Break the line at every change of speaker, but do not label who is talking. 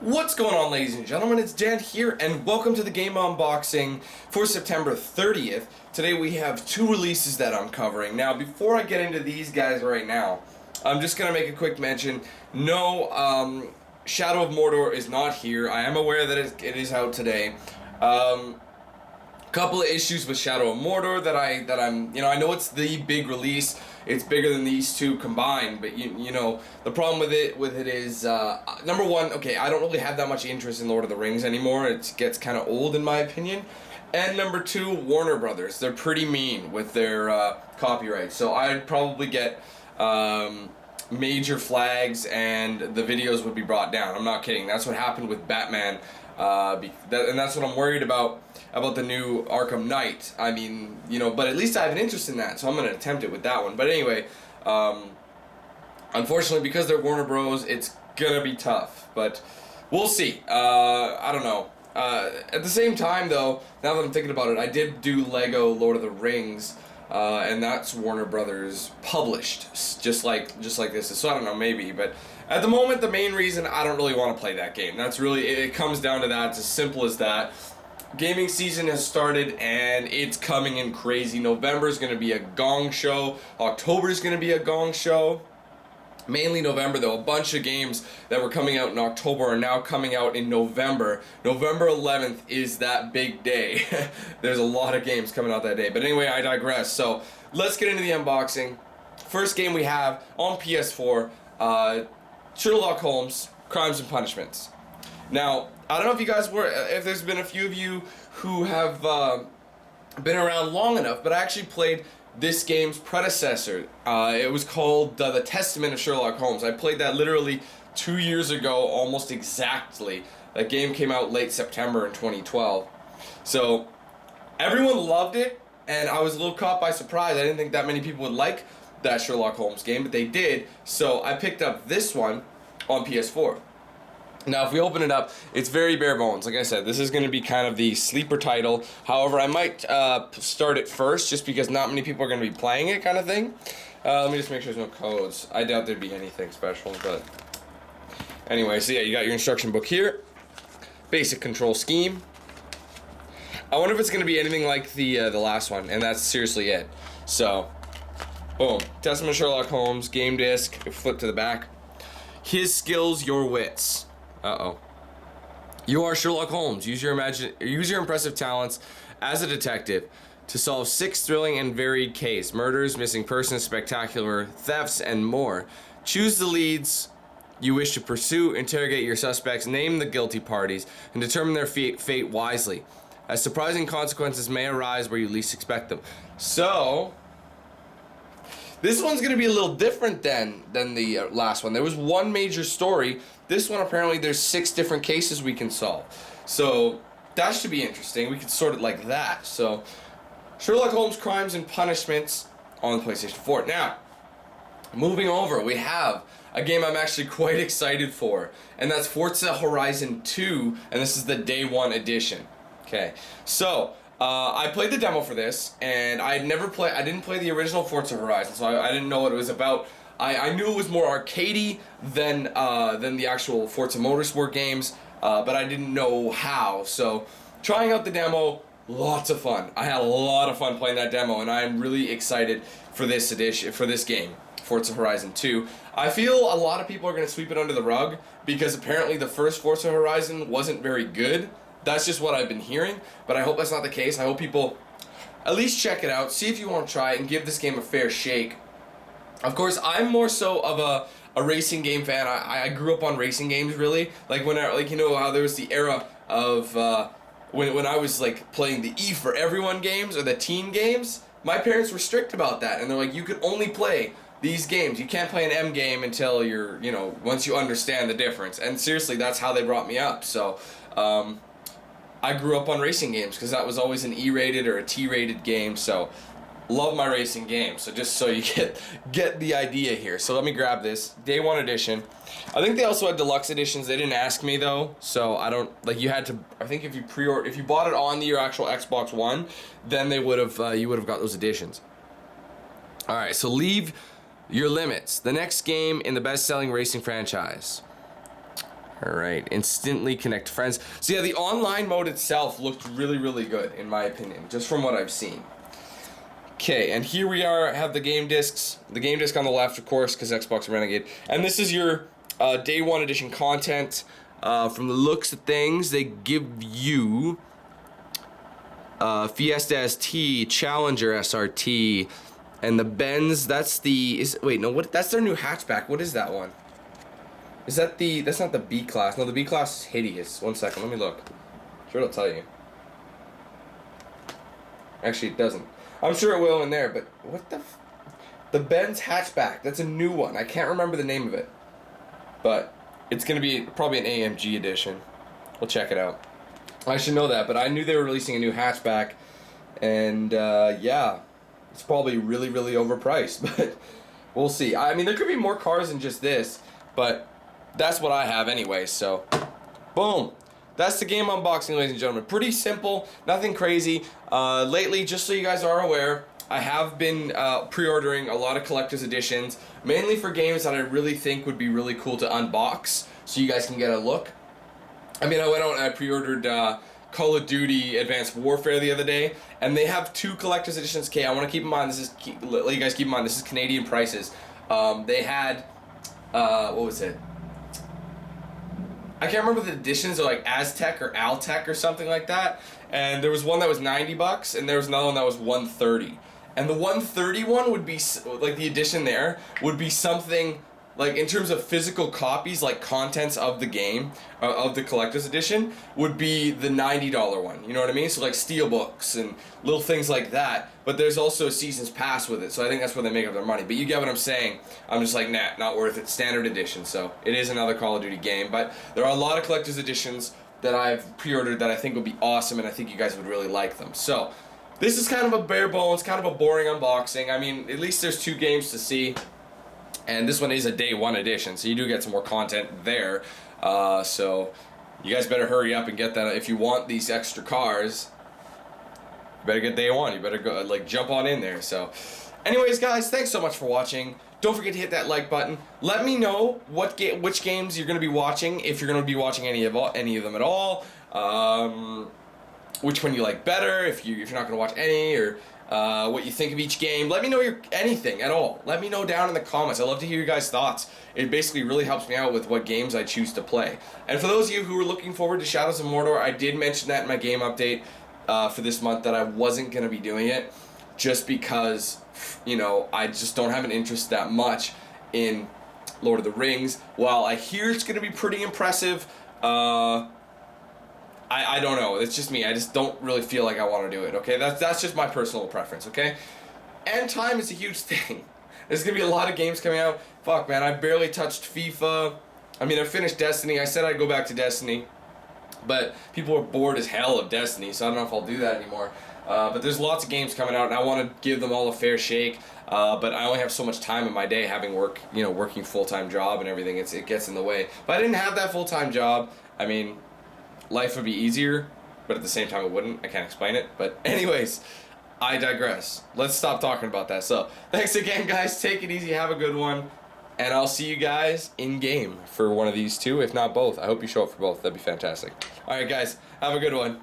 What's going on, ladies and gentlemen? It's Dan here, and welcome to the game unboxing for September 30th. Today we have two releases that I'm covering. Now, before I get into these guys right now, I'm just going to make a quick mention. No, Shadow of Mordor is not here. I am aware that it is out today. Couple of issues with Shadow of Mordor that I'm I know it's the big release. It's bigger than these two combined, but you know the problem with it is number one, okay, I don't really have that much interest in Lord of the Rings anymore. It gets kind of old in my opinion. And number two, Warner Brothers, they're pretty mean with their copyright. So I'd probably get major flags and the videos would be brought down. I'm not kidding. That's what happened with Batman. And that's what I'm worried about the new Arkham Knight. I mean, but at least I have an interest in that, so I'm going to attempt it with that one. But anyway, unfortunately, because they're Warner Bros., it's going to be tough. But we'll see. I don't know. At the same time, though, now that I'm thinking about it, I did do Lego Lord of the Rings, and that's Warner Brothers published, just like this is. So I don't know, maybe, but at the moment, the main reason I don't really want to play that game. That's really, it comes down to that. It's as simple as that. Gaming season has started and it's coming in crazy. November is going to be a gong show. October is going to be a gong show. Mainly November, though. A bunch of games that were coming out in October are now coming out in November. November 11th is that big day. There's a lot of games coming out that day. But anyway, I digress. So let's get into the unboxing. First game we have on PS4, Sherlock Holmes, Crimes and Punishments. Now, I don't know if there's been a few of you who have been around long enough, but I actually played this game's predecessor. It was called The Testament of Sherlock Holmes. I played that literally 2 years ago, almost exactly. That game came out late September in 2012. So, everyone loved it, and I was a little caught by surprise. I didn't think that many people would like that Sherlock Holmes game, but they did. So, I picked up this one on PS4. Now, if we open it up, it's very bare bones. Like I said, this is going to be kind of the sleeper title. However, I might start it first, just because not many people are going to be playing it, kind of thing. Let me just make sure there's no codes. I doubt there'd be anything special, but anyway. So yeah, you got your instruction book here. Basic control scheme. I wonder if it's going to be anything like the last one, and that's seriously it. So, boom. Testament of Sherlock Holmes, game disc. Flip to the back. His skills, your wits. Uh-oh. You are Sherlock Holmes. Use your impressive talents as a detective to solve 6 thrilling and varied cases: murders, missing persons, spectacular thefts, and more. Choose the leads you wish to pursue, interrogate your suspects, name the guilty parties, and determine their fate wisely, as surprising consequences may arise where you least expect them. So, this one's going to be a little different than the last one. There was one major story. This one, apparently, there's 6 different cases we can solve. So, that should be interesting. We could sort it like that. So, Sherlock Holmes, Crimes and Punishments on the PlayStation 4. Now, moving over, we have a game I'm actually quite excited for, and that's Forza Horizon 2, and this is the Day 1 edition. Okay, so I played the demo for this, and I didn't play the original Forza Horizon, so I didn't know what it was about. I knew it was more arcadey than the actual Forza Motorsport games, but I didn't know how. So, trying out the demo, lots of fun. I had a lot of fun playing that demo, and I'm really excited for this game, Forza Horizon 2. I feel a lot of people are going to sweep it under the rug, because apparently the first Forza Horizon wasn't very good. That's just what I've been hearing, but I hope that's not the case. I hope people at least check it out, see if you want to try it, and give this game a fair shake. Of course, I'm more so of a racing game fan. I grew up on racing games, really. Like how there was the era of when I was like playing the E for Everyone games or the teen games. My parents were strict about that, and they're like, you could only play these games. You can't play an M game until you're, once you understand the difference. And seriously, that's how they brought me up. So, I grew up on racing games because that was always an E-rated or a T-rated game. So, love my racing games. So just so you get the idea here. So let me grab this Day 1 edition. I think they also had deluxe editions. They didn't ask me though, so I don't you had to. I think if you bought it on your actual Xbox One, then you would have got those editions. All right, so Leave Your Limits, the next game in the best-selling racing franchise. All right, instantly connect friends. So yeah, the online mode itself looked really, really good, in my opinion, just from what I've seen. Okay, and here we are, have the game discs. The game disc on the left, of course, because Xbox Renegade. And this is your Day 1 edition content. From the looks of things, they give you Fiesta ST, Challenger SRT, and the Benz, that's the, that's their new hatchback. What is that one? Is that that's not the B class. No, the B class is hideous. One second, let me look. Sure it'll tell you. Actually, it doesn't. I'm sure it will in there, but what the Benz hatchback, that's a new one. I can't remember the name of it. But it's going to be probably an AMG edition. We'll check it out. I should know that, but I knew they were releasing a new hatchback. And, yeah, it's probably really, really overpriced. But we'll see. I mean, there could be more cars than just this, but that's what I have anyway, so boom. That's the game unboxing, ladies and gentlemen. Pretty simple, nothing crazy. Lately, just so you guys are aware, I have been pre-ordering a lot of collector's editions, mainly for games that I really think would be really cool to unbox, so you guys can get a look. I mean, I went out and I pre-ordered Call of Duty Advanced Warfare the other day, and they have 2 collector's editions. Okay, I want to keep in mind, let you guys keep in mind, this is Canadian prices. They had, what was it? I can't remember the editions, they're like Aztec or Altec or something like that. And there was one that was $90 and there was another one that was $130. And the $130 one would be, like the edition there, would be something, like in terms of physical copies, like contents of the game, of the collector's edition, would be the $90 one, you know what I mean? So like steelbooks and little things like that, but there's also a season's pass with it, so I think that's where they make up their money. But you get what I'm saying. I'm just like, nah, not worth it. Standard edition, so it is another Call of Duty game, but there are a lot of collector's editions that I've pre-ordered that I think would be awesome, and I think you guys would really like them. So this is kind of a bare bones, kind of a boring unboxing. I mean, at least there's 2 games to see. And this one is a Day 1 edition, so you do get some more content there. So you guys better hurry up and get that. If you want these extra cars, you better get Day 1. You better go, like, jump on in there. So anyways, guys, thanks so much for watching. Don't forget to hit that like button. Let me know which games you're going to be watching, if you're going to be watching any of them at all. Which one you like better, if you're not going to watch any, or what you think of each game. Let me know anything at all. Let me know down in the comments. I love to hear your guys' thoughts. It basically really helps me out with what games I choose to play. And for those of you who are looking forward to Shadows of Mordor, I did mention that in my game update for this month that I wasn't going to be doing it just because, you know, I just don't have an interest that much in Lord of the Rings. While I hear it's going to be pretty impressive, I don't know. It's just me. I just don't really feel like I want to do it, okay? That's just my personal preference, okay? And time is a huge thing. There's going to be a lot of games coming out. Fuck, man, I barely touched FIFA. I mean, I finished Destiny. I said I'd go back to Destiny. But people are bored as hell of Destiny, so I don't know if I'll do that anymore. But there's lots of games coming out, and I want to give them all a fair shake. But I only have so much time in my day having working full-time job and everything. It gets in the way. If I didn't have that full-time job, I mean, life would be easier, but at the same time it wouldn't. I can't explain it. But anyways, I digress. Let's stop talking about that. So, thanks again, guys. Take it easy. Have a good one. And I'll see you guys in-game for one of these 2, if not both. I hope you show up for both. That'd be fantastic. Alright, guys. Have a good one.